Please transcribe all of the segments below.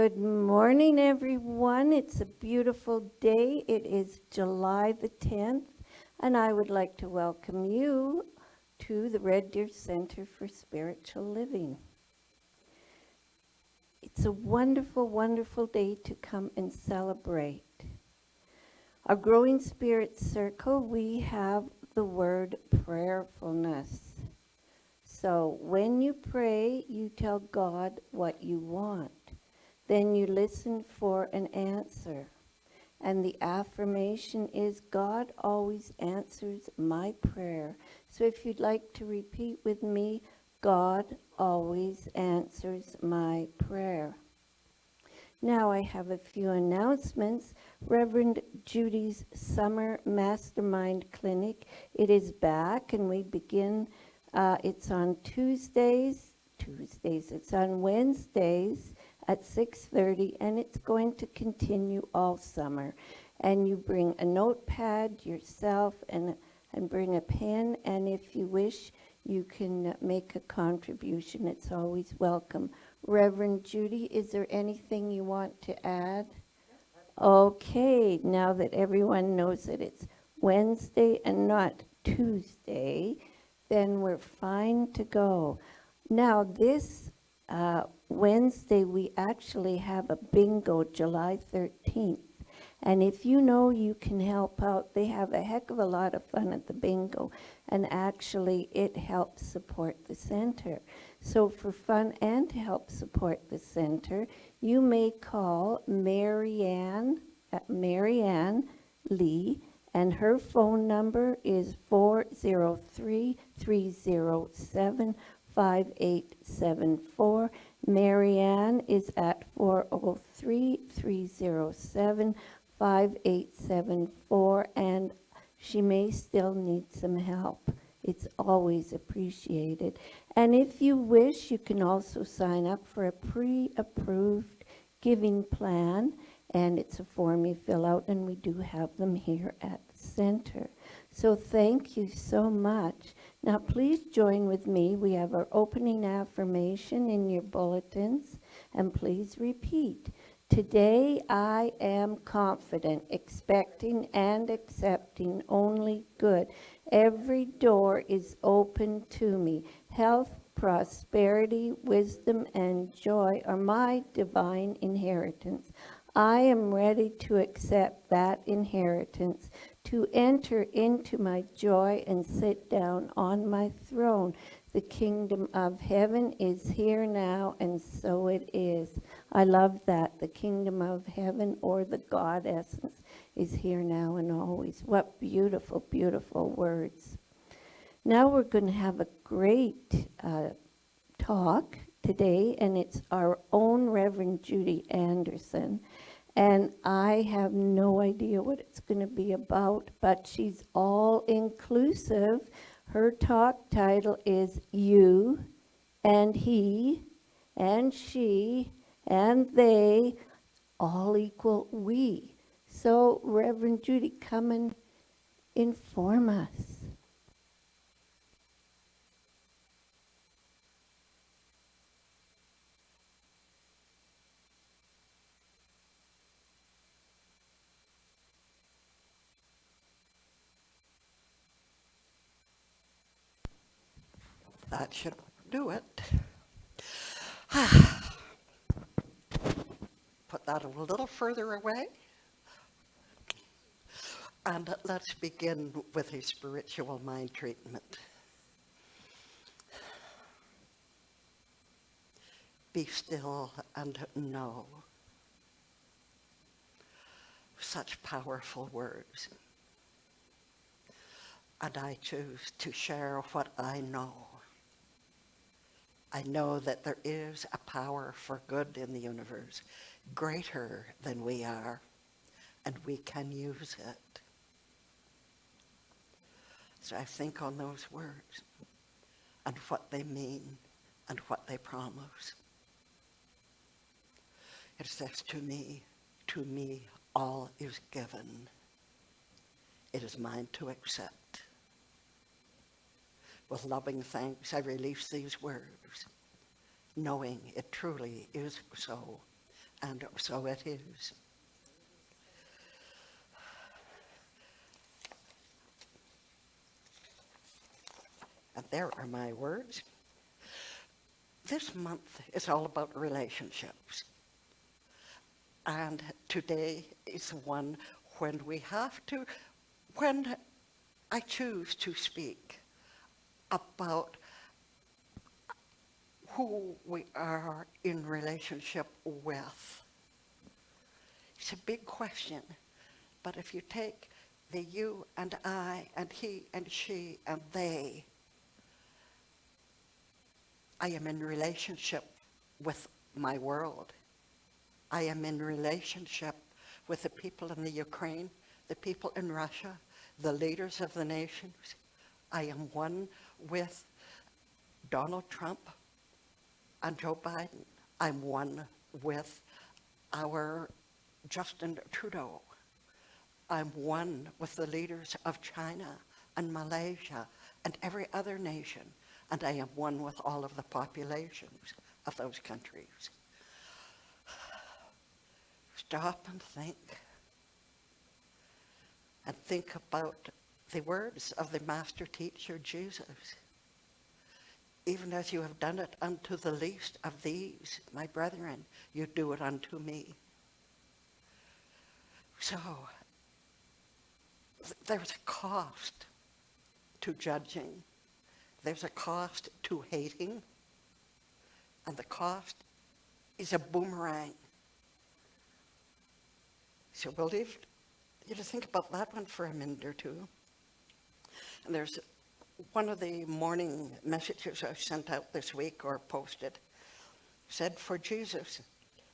Good morning, everyone. It's a beautiful day. It is July the 10th, and I would like to welcome you to the Red Deer Center for Spiritual Living. It's a wonderful, wonderful day to come and celebrate. Our Growing Spirit Circle, we have the word prayerfulness. So when you pray, you tell God what you want. Then you listen for an answer. And the affirmation is, God always answers my prayer. So if you'd like to repeat with me, God always answers my prayer. Now I have a few announcements. Reverend Judy's Summer Mastermind Clinic, it is back, and we begin, it's on Tuesdays, it's on Wednesdays at 6:30, and it's going to continue all summer. And you bring a notepad yourself and bring a pen, and if you wish, you can make a contribution. It's always welcome. Reverend Judy, is there anything you want to add? Okay, now that everyone knows that it's Wednesday and not Tuesday, then we're fine to go. Now, this Wednesday, we actually have a bingo, July 13th. And if you know you can help out, they have a heck of a lot of fun at the bingo. And actually, it helps support the center. So for fun and to help support the center, you may call Marianne Lee, and her phone number is 403-307-5874. Marianne is at 403-307-5874, and she may still need some help. It's always appreciated. And if you wish, you can also sign up for a pre-approved giving plan, and it's a form you fill out, and we do have them here at the center. So thank you so much. Now please join with me. We have our opening affirmation in your bulletins, and please repeat. Today I am confident, expecting and accepting only good. Every door is open to me. Health, prosperity, wisdom, and joy are my divine inheritance. I am ready to accept that inheritance, to enter into my joy and sit down on my throne. The kingdom of heaven is here now, and so it is. I love that. The kingdom of heaven, or the God essence, is here now and always. What beautiful, beautiful words. Now we're going to have a great talk today, and it's our own Reverend Judy Andersen. And I have no idea what it's going to be about, but she's all inclusive. Her talk title is You and He and She and They all equal We. So Reverend Judy, come and inform us. That should do it. Put that a little further away. And let's begin with a spiritual mind treatment. Be still and know. Such powerful words. And I choose to share what I know. I know that there is a power for good in the universe, greater than we are, and we can use it. So I think on those words and what they mean and what they promise. It says to me all is given. It is mine to accept. With loving thanks, I release these words, knowing it truly is so, and so it is. And there are my words. This month is all about relationships. And today is one when I choose to speak about who we are in relationship with. It's a big question, but if you take the you and I and he and she and they, I am in relationship with my world. I am in relationship with the people in the Ukraine, the people in Russia, the leaders of the nations. I am one with Donald Trump and Joe Biden. I'm one with our Justin Trudeau. I'm one with the leaders of China and Malaysia and every other nation. And I am one with all of the populations of those countries. Stop and think. And think about the words of the master teacher, Jesus. Even as you have done it unto the least of these, my brethren, you do it unto me. So, there's a cost to judging. There's a cost to hating. And the cost is a boomerang. So we'll leave you to think about that one for a minute or two. And there's one of the morning messages I sent out this week or posted said, for Jesus,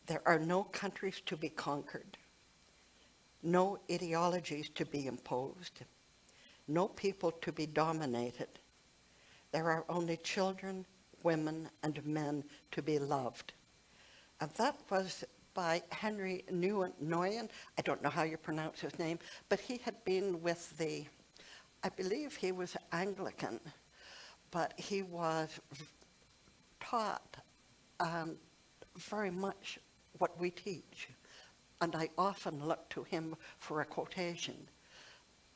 there are no countries to be conquered, no ideologies to be imposed, no people to be dominated. There are only children, women, and men to be loved. And that was by Henry Nouwen. I don't know how you pronounce his name, but he had been with I believe he was Anglican, but he was taught very much what we teach. And I often look to him for a quotation.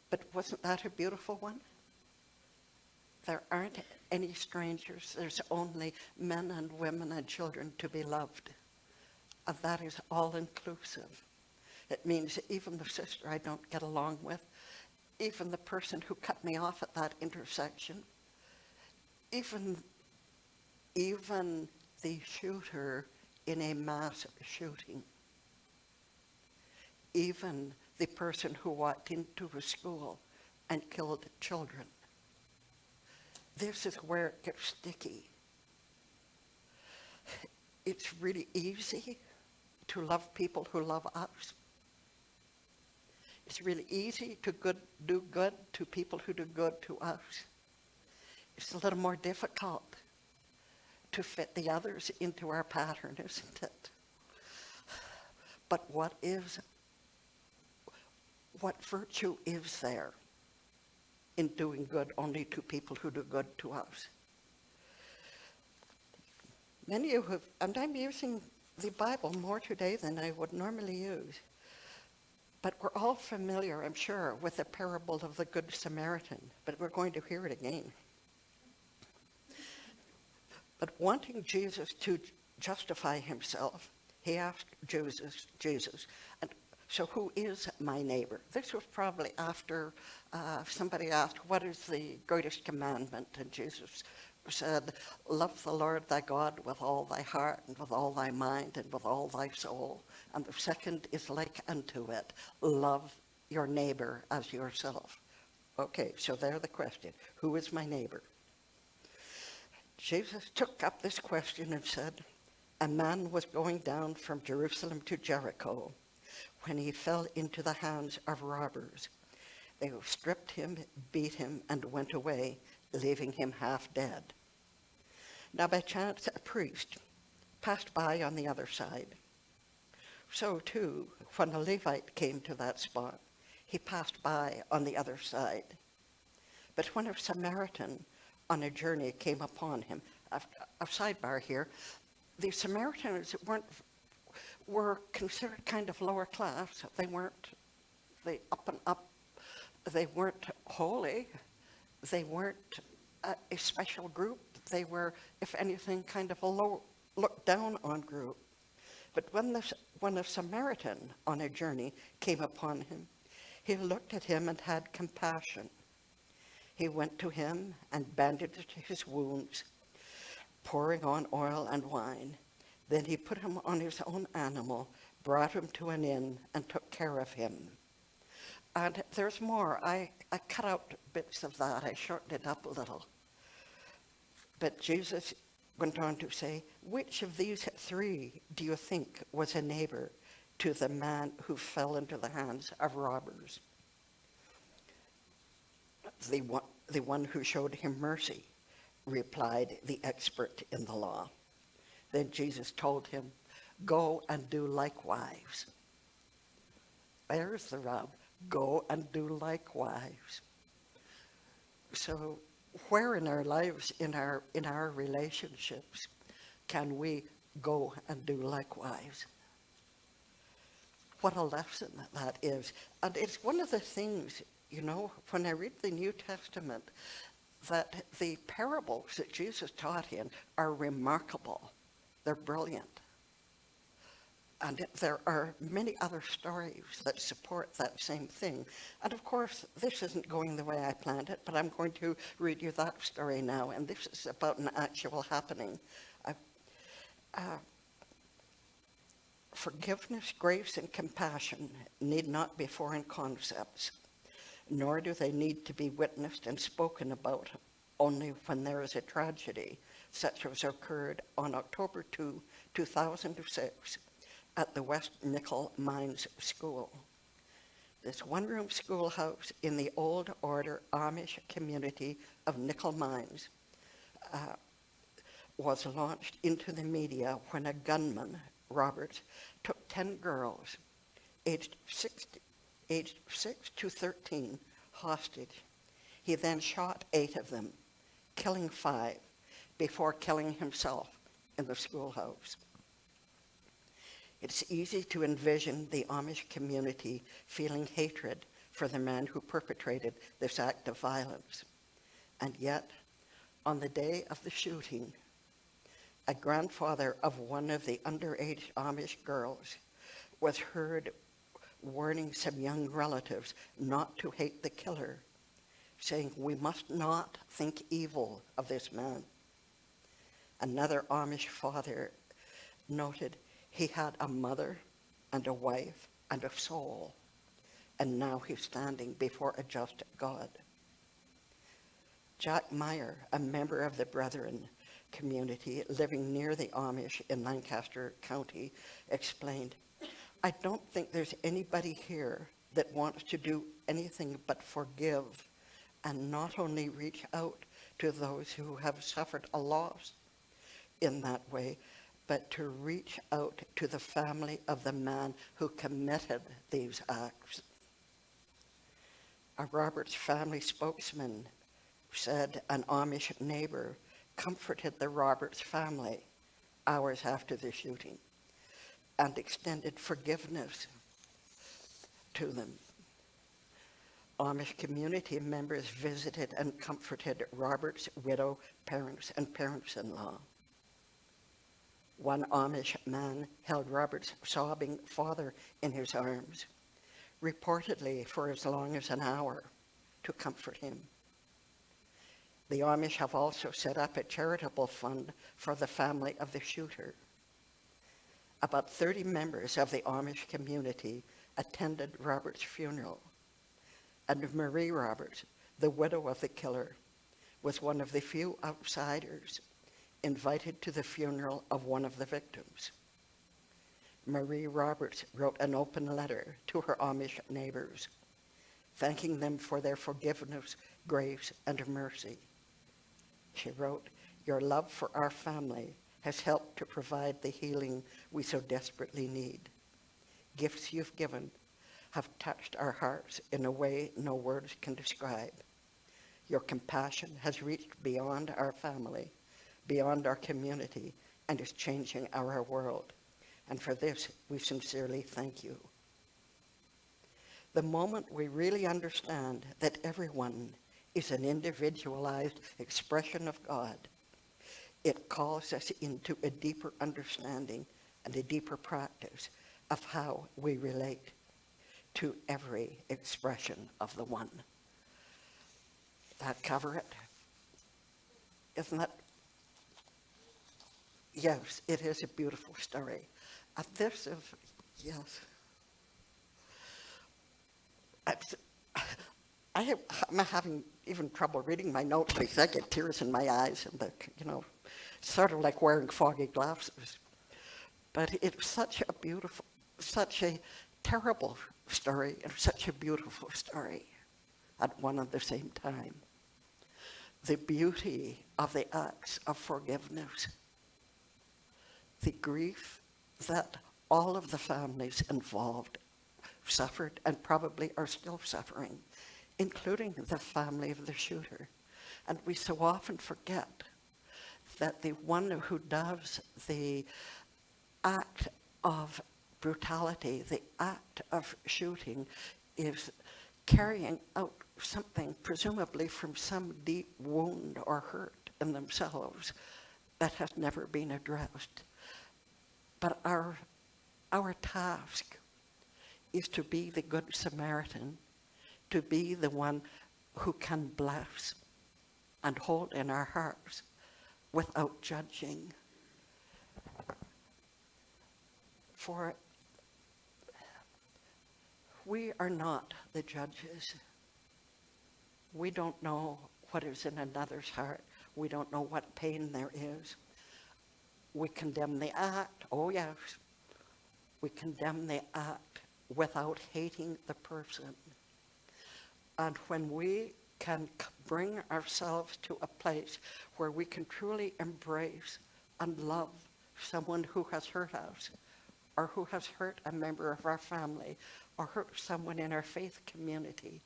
But wasn't that a beautiful one? There aren't any strangers. There's only men and women and children to be loved. And that is all-inclusive. It means even the sister I don't get along with, even the person who cut me off at that intersection, even the shooter in a mass shooting, even the person who walked into a school and killed children. This is where it gets sticky. It's really easy to love people who love us. It's really easy to do good to people who do good to us. It's a little more difficult to fit the others into our pattern, isn't it? But what virtue is there in doing good only to people who do good to us? Many of you and I'm using the Bible more today than I would normally use, but we're all familiar, I'm sure, with the parable of the Good Samaritan, but we're going to hear it again. But wanting Jesus to justify himself, he asked Jesus, and so who is my neighbor? This was probably after somebody asked, what is the greatest commandment? And Jesus said, love the Lord thy God with all thy heart and with all thy mind and with all thy soul. And the second is like unto it, love your neighbor as yourself. Okay, so there's the question, who is my neighbor? Jesus took up this question and said, a man was going down from Jerusalem to Jericho when he fell into the hands of robbers. They stripped him, beat him, and went away, leaving him half dead. Now by chance a priest passed by on the other side. So too, when a Levite came to that spot, he passed by on the other side. But when a Samaritan on a journey came upon him, a sidebar here, the Samaritans were considered kind of lower class. They weren't the up and up. They weren't holy. They weren't a special group. They were, if anything, kind of a low, looked down on group. But when a Samaritan on a journey came upon him, he looked at him and had compassion. He went to him and bandaged his wounds, pouring on oil and wine. Then he put him on his own animal, brought him to an inn, and took care of him. And there's more. I cut out bits of that. I shortened it up a little. But Jesus went on to say, which of these three do you think was a neighbor to the man who fell into the hands of robbers? The one who showed him mercy, replied the expert in the law. Then Jesus told him, go and do likewise. There's the rub. Go and do likewise. So where in our lives, in our relationships, can we go and do likewise? What a lesson that is. And it's one of the things, when I read the New Testament, that the parables that Jesus taught in are remarkable. They're brilliant. And there are many other stories that support that same thing. And of course, this isn't going the way I planned it, but I'm going to read you that story now. And this is about an actual happening. Forgiveness, grace, and compassion need not be foreign concepts, nor do they need to be witnessed and spoken about only when there is a tragedy, such as occurred on October 2, 2006, at the West Nickel Mines School. This one-room schoolhouse in the old order Amish community of nickel mines was launched into the media when a gunman, Roberts, took 10 girls, aged 6 to 13, hostage. He then shot 8 of them, killing 5, before killing himself in the schoolhouse. It's easy to envision the Amish community feeling hatred for the man who perpetrated this act of violence. And yet, on the day of the shooting, a grandfather of one of the underage Amish girls was heard warning some young relatives not to hate the killer, saying, we must not think evil of this man. Another Amish father noted, he had a mother and a wife and a soul, and now he's standing before a just God. Jack Meyer, a member of the Brethren community living near the Amish in Lancaster County, explained, I don't think there's anybody here that wants to do anything but forgive and not only reach out to those who have suffered a loss in that way, but to reach out to the family of the man who committed these acts. A Roberts family spokesman said an Amish neighbor comforted the Roberts family hours after the shooting and extended forgiveness to them. Amish community members visited and comforted Roberts' widow, parents, and parents-in-law. One Amish man held Robert's sobbing father in his arms, reportedly for as long as an hour, to comfort him. The Amish have also set up a charitable fund for the family of the shooter. About 30 members of the Amish community attended Robert's funeral, and Marie Roberts, the widow of the killer, was one of the few outsiders invited to the funeral of one of the victims. Marie Roberts wrote an open letter to her Amish neighbors, thanking them for their forgiveness, grace, and mercy. She wrote, your love for our family has helped to provide the healing we so desperately need. Gifts you've given have touched our hearts in a way no words can describe. Your compassion has reached beyond our family, beyond our community, and is changing our world. and for this we sincerely thank you. The moment we really understand that everyone is an individualized expression of God, it calls us into a deeper understanding and a deeper practice of how we relate to every expression of the one. That cover it? Isn't that? Yes, it is a beautiful story. This is, yes. I'm having even trouble reading my notes because I get tears in my eyes and sort of like wearing foggy glasses. But it's such a terrible story and such a beautiful story at one and the same time. The beauty of the acts of forgiveness, the grief that all of the families involved suffered and probably are still suffering, including the family of the shooter. And we so often forget that the one who does the act of brutality, the act of shooting, is carrying out something presumably from some deep wound or hurt in themselves that has never been addressed. But our task is to be the Good Samaritan, to be the one who can bless and hold in our hearts without judging. For we are not the judges. We don't know what is in another's heart. We don't know what pain there is. We condemn the act, oh yes. We condemn the act without hating the person. And when we can bring ourselves to a place where we can truly embrace and love someone who has hurt us, or who has hurt a member of our family, or hurt someone in our faith community,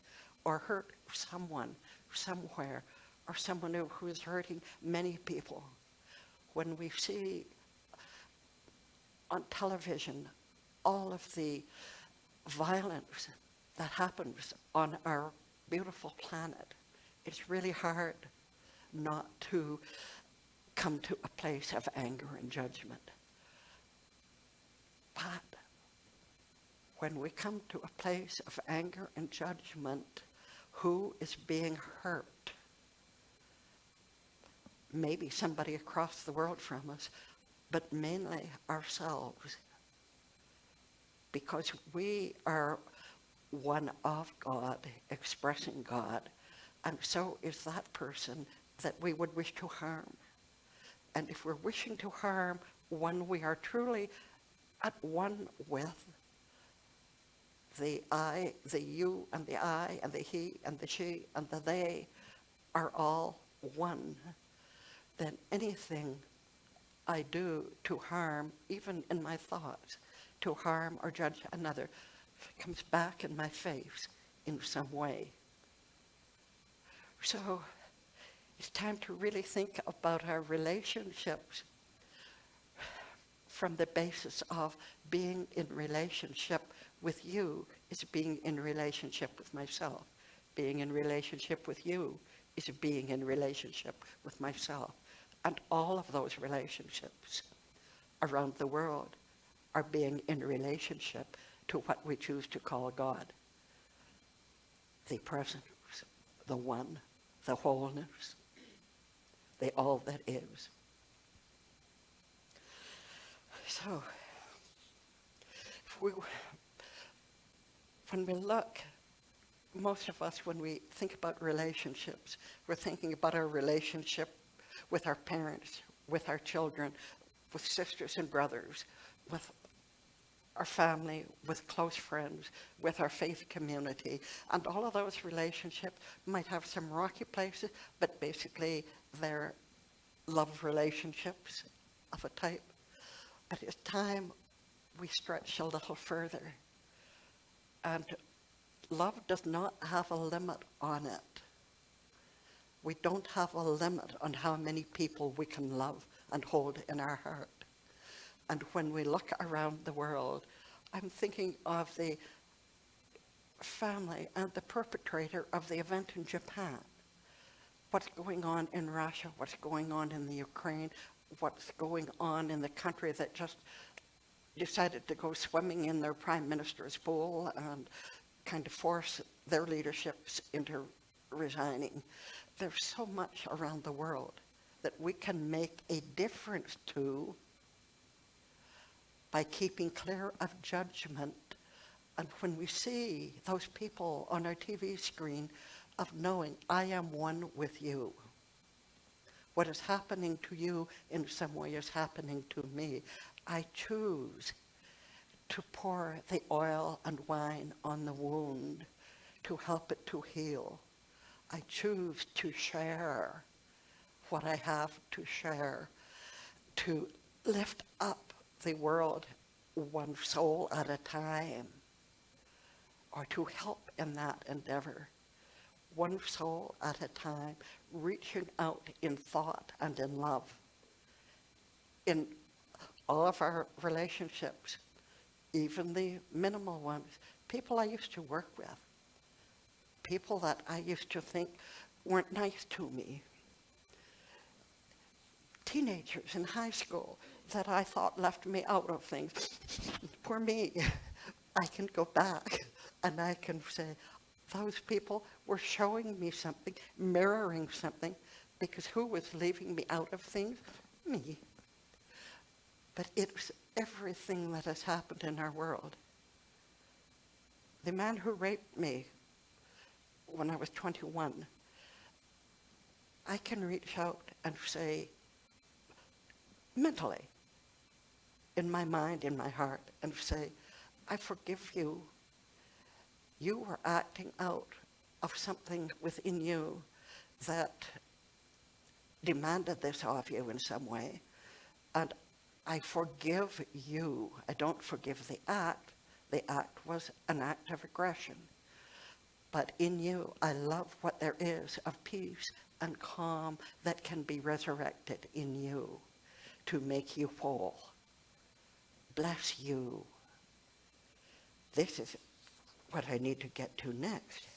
or hurt someone somewhere, or someone who is hurting many people. When we see on television all of the violence that happens on our beautiful planet, it's really hard not to come to a place of anger and judgment. But when we come to a place of anger and judgment, who is being hurt? Maybe somebody across the world from us, but mainly ourselves. Because we are one of God, expressing God, and so is that person that we would wish to harm. And if we're wishing to harm one we are truly at one with, the I, the you, and the I, and the he, and the she, and the they are all one, then anything I do to harm, even in my thoughts, to harm or judge another, comes back in my face in some way. So it's time to really think about our relationships from the basis of being in relationship with you is being in relationship with myself. Being in relationship with you is being in relationship with myself. And all of those relationships around the world are being in relationship to what we choose to call God. The presence, the one, the wholeness, the all that is. So, when we look, most of us, when we think about relationships, we're thinking about our relationship with our parents, with our children, with sisters and brothers, with our family, with close friends, with our faith community. And all of those relationships might have some rocky places, but basically they're love relationships of a type. But it's time we stretch a little further. And love does not have a limit on it. We don't have a limit on how many people we can love and hold in our heart. And when we look around the world, I'm thinking of the family and the perpetrator of the event in Japan. What's going on in Russia, what's going on in the Ukraine, what's going on in the country that just decided to go swimming in their prime minister's pool and kind of force their leaderships into resigning. There's so much around the world that we can make a difference to by keeping clear of judgment. And when we see those people on our TV screen, of knowing I am one with you. What is happening to you in some way is happening to me. I choose to pour the oil and wine on the wound to help it to heal. I choose to share what I have to share, to lift up the world one soul at a time, or to help in that endeavor, one soul at a time, reaching out in thought and in love. In all of our relationships, even the minimal ones, people I used to work with, people that I used to think weren't nice to me, teenagers in high school that I thought left me out of things. Poor me. I can go back and I can say, those people were showing me something, mirroring something, because who was leaving me out of things? Me. But it's everything that has happened in our world. The man who raped me when I was 21, I can reach out and say, mentally, in my mind, in my heart, and say, I forgive you. You were acting out of something within you that demanded this of you in some way, and I forgive you. I don't forgive the act. The act was an act of aggression. But in you, I love what there is of peace and calm that can be resurrected in you to make you whole. Bless you. This is what I need to get to next.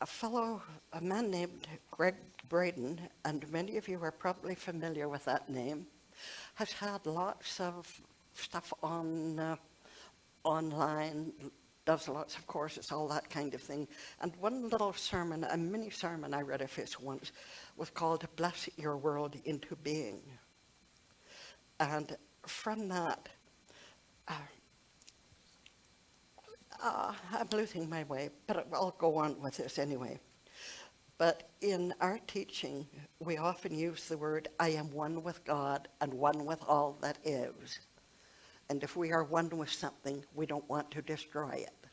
A man named Greg Braden, and many of you are probably familiar with that name, has had lots of stuff on online, does lots of courses, all that kind of thing. And one little sermon, a mini sermon I read of his once, was called Bless Your World into Being. And from that, I'm losing my way, but I'll go on with this anyway. But in our teaching, we often use the word, I am one with God and one with all that is. And if we are one with something, we don't want to destroy it.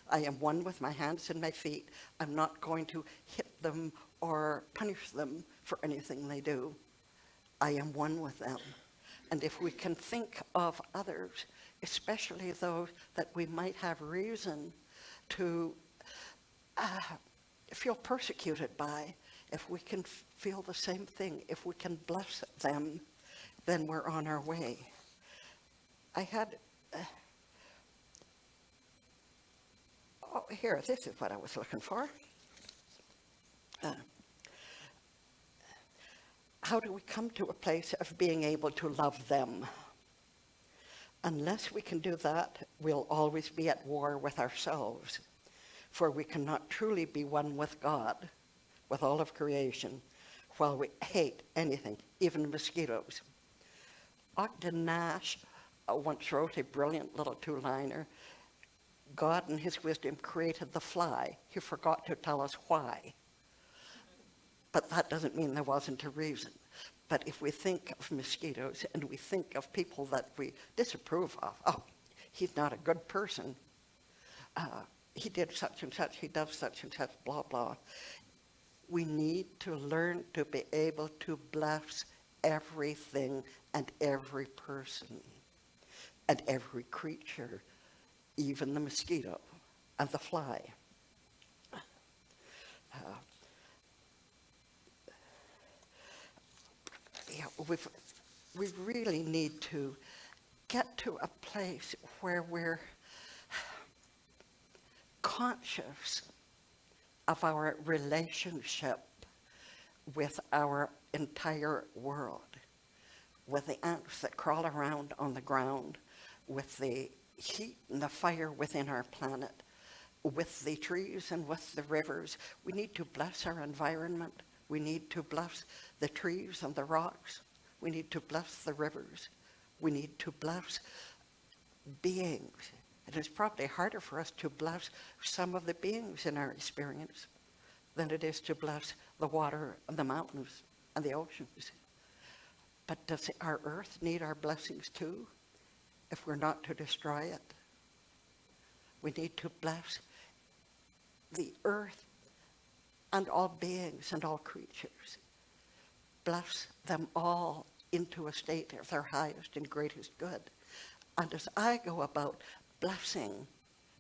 I am one with my hands and my feet. I'm not going to hit them or punish them for anything they do. I am one with them. And if we can think of others, especially those that we might have reason to feel persecuted by, if we can feel the same thing, if we can bless them, then we're on our way. I had, here, this is what I was looking for. How do we come to a place of being able to love them? Unless we can do that, we'll always be at war with ourselves, for we cannot truly be one with God, with all of creation, while we hate anything, even mosquitoes. Ogden Nash once wrote a brilliant little two-liner. God in his wisdom created the fly. He forgot to tell us why. But that doesn't mean there wasn't a reason. But if we think of mosquitoes and we think of people that we disapprove of, oh, he's not a good person. He did such and such, he does such and such, blah, blah. We need to learn to be able to bless everything and every person and every creature, even the mosquito and the fly. we really need to get to a place where we're conscious of our relationship with our entire world, with the ants that crawl around on the ground, with the heat and the fire within our planet, with the trees and with the rivers. We need to bless our environment. We need to bless the trees and the rocks. We need to bless the rivers. We need to bless beings. It is probably harder for us to bless some of the beings in our experience than it is to bless the water and the mountains and the oceans. But does our earth need our blessings too, if we're not to destroy it? We need to bless the earth and all beings and all creatures. Bless them all into a state of their highest and greatest good. And as I go about blessing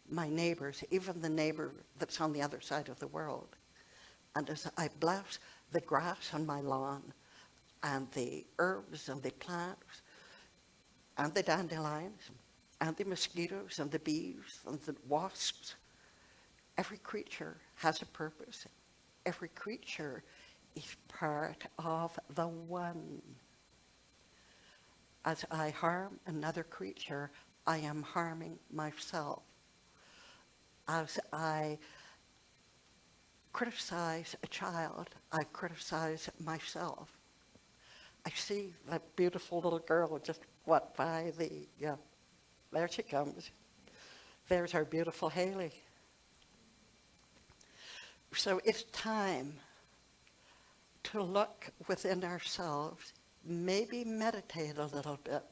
my neighbors, even the neighbor that's on the other side of the world, and as I bless the grass on my lawn, and the herbs and the plants, and the dandelions, and the mosquitoes, and the bees, and the wasps, every creature has a purpose. Every creature is part of the one. As I harm another creature, I am harming myself. As I criticize a child, I criticize myself. I see that beautiful little girl just walk by there she comes. There's our beautiful Haley. So it's time to look within ourselves, maybe meditate a little bit,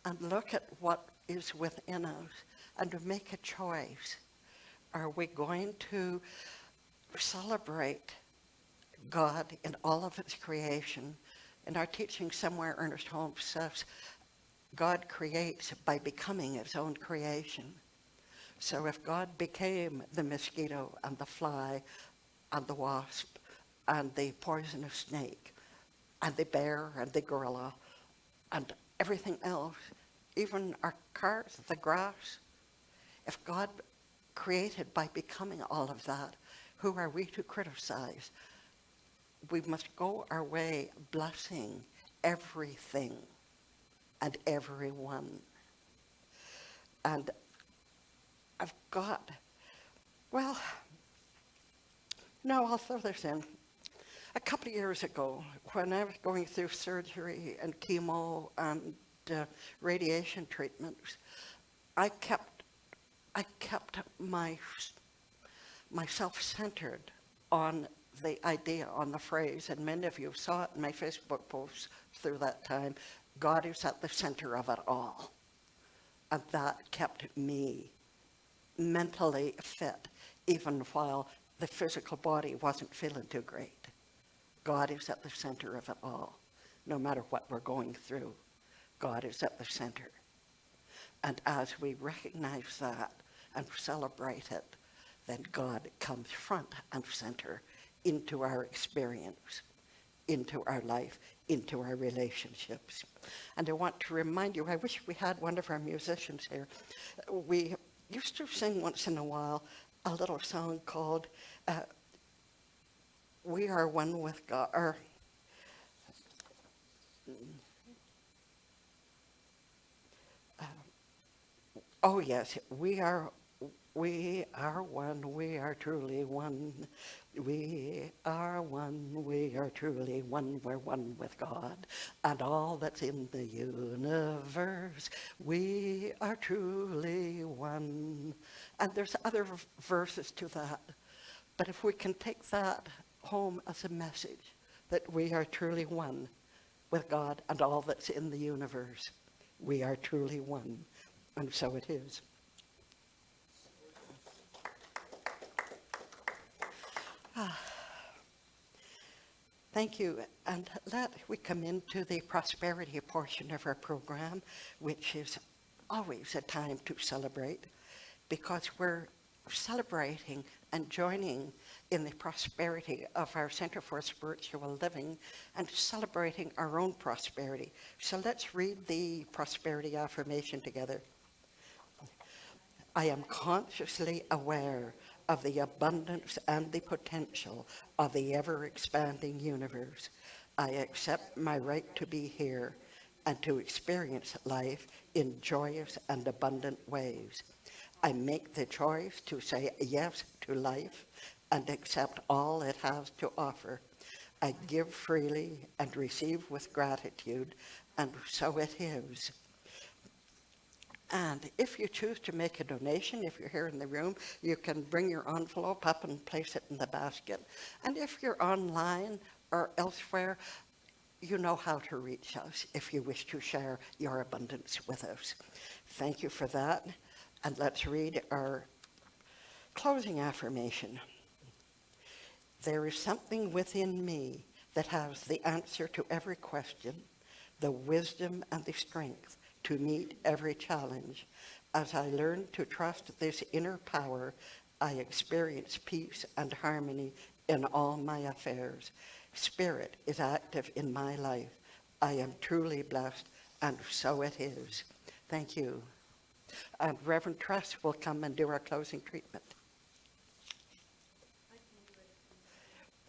and look at what is within us, and to make a choice. Are we going to celebrate God in all of its creation? In our teaching somewhere, Ernest Holmes says, God creates by becoming its own creation. So if God became the mosquito and the fly and the wasp and the poisonous snake and the bear and the gorilla and everything else, even our cars, the grass, if God created by becoming all of that, who are we to criticize? We must go our way blessing everything and everyone. And I've got, I'll throw this in. A couple of years ago, when I was going through surgery and chemo and radiation treatments, I kept myself centered on the idea, on the phrase, and many of you saw it in my Facebook posts through that time, God is at the center of it all. And that kept me mentally fit, even while the physical body wasn't feeling too great. God is at the center of it all. No matter what we're going through, God is at the center. And as we recognize that and celebrate it, then God comes front and center into our experience, into our life, into our relationships. And I want to remind you, I wish we had one of our musicians here. We used to sing once in a while a little song called We Are One with God, or oh yes, we are one, we are truly one. We are one, we are truly one, we're one with God and all that's in the universe. We are truly one. And there's other verses to that. But if we can take that home as a message, that we are truly one with God and all that's in the universe, we are truly one. And so it is. Thank you. And we come into the prosperity portion of our program, which is always a time to celebrate, because we're celebrating and joining in the prosperity of our Center for Spiritual Living and celebrating our own prosperity. So let's read the prosperity affirmation together. I am consciously aware of the abundance and the potential of the ever-expanding universe. I accept my right to be here and to experience life in joyous and abundant ways. I make the choice to say yes to life and accept all it has to offer. I give freely and receive with gratitude, and so it is. And if you choose to make a donation, if you're here in the room, you can bring your envelope up and place it in the basket. And if you're online or elsewhere, you know how to reach us if you wish to share your abundance with us. Thank you for that. And let's read our closing affirmation. There is something within me that has the answer to every question, the wisdom and the strength to meet every challenge. As I learn to trust this inner power, I experience peace and harmony in all my affairs. Spirit is active in my life. I am truly blessed, and so it is. Thank you. And Reverend Tress will come and do our closing treatment.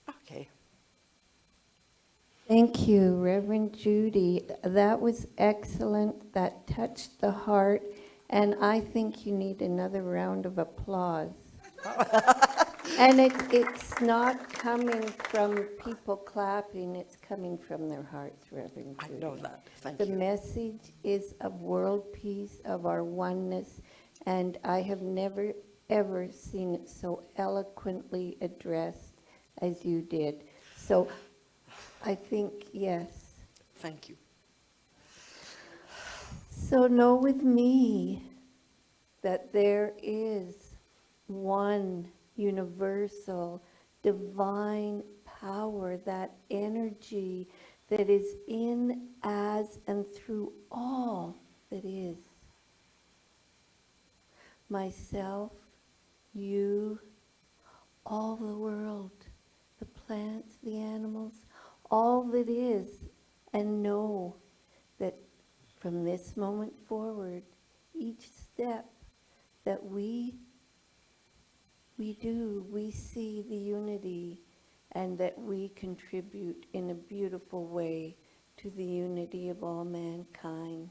Okay. Thank you, Reverend Judy. That was excellent. That touched the heart. And I think you need another round of applause. And it's not coming from people clapping, it's coming from their hearts, Reverend I Judy. know that. Thank The you. message is of world peace, of our oneness, and I have never, ever seen it so eloquently addressed as you did. So I think, yes. Thank you. So know with me that there is one universal divine power, that energy that is in, as, and through all that is. Myself, you, all the world, the plants, the animals, all that is, and know that from this moment forward, each step that we do, we see the unity, and that we contribute in a beautiful way to the unity of all mankind.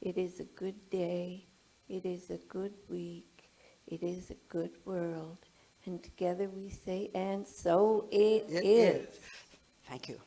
It is a good day, it is a good week, it is a good world, and together we say, and so it It is. is. Thank you.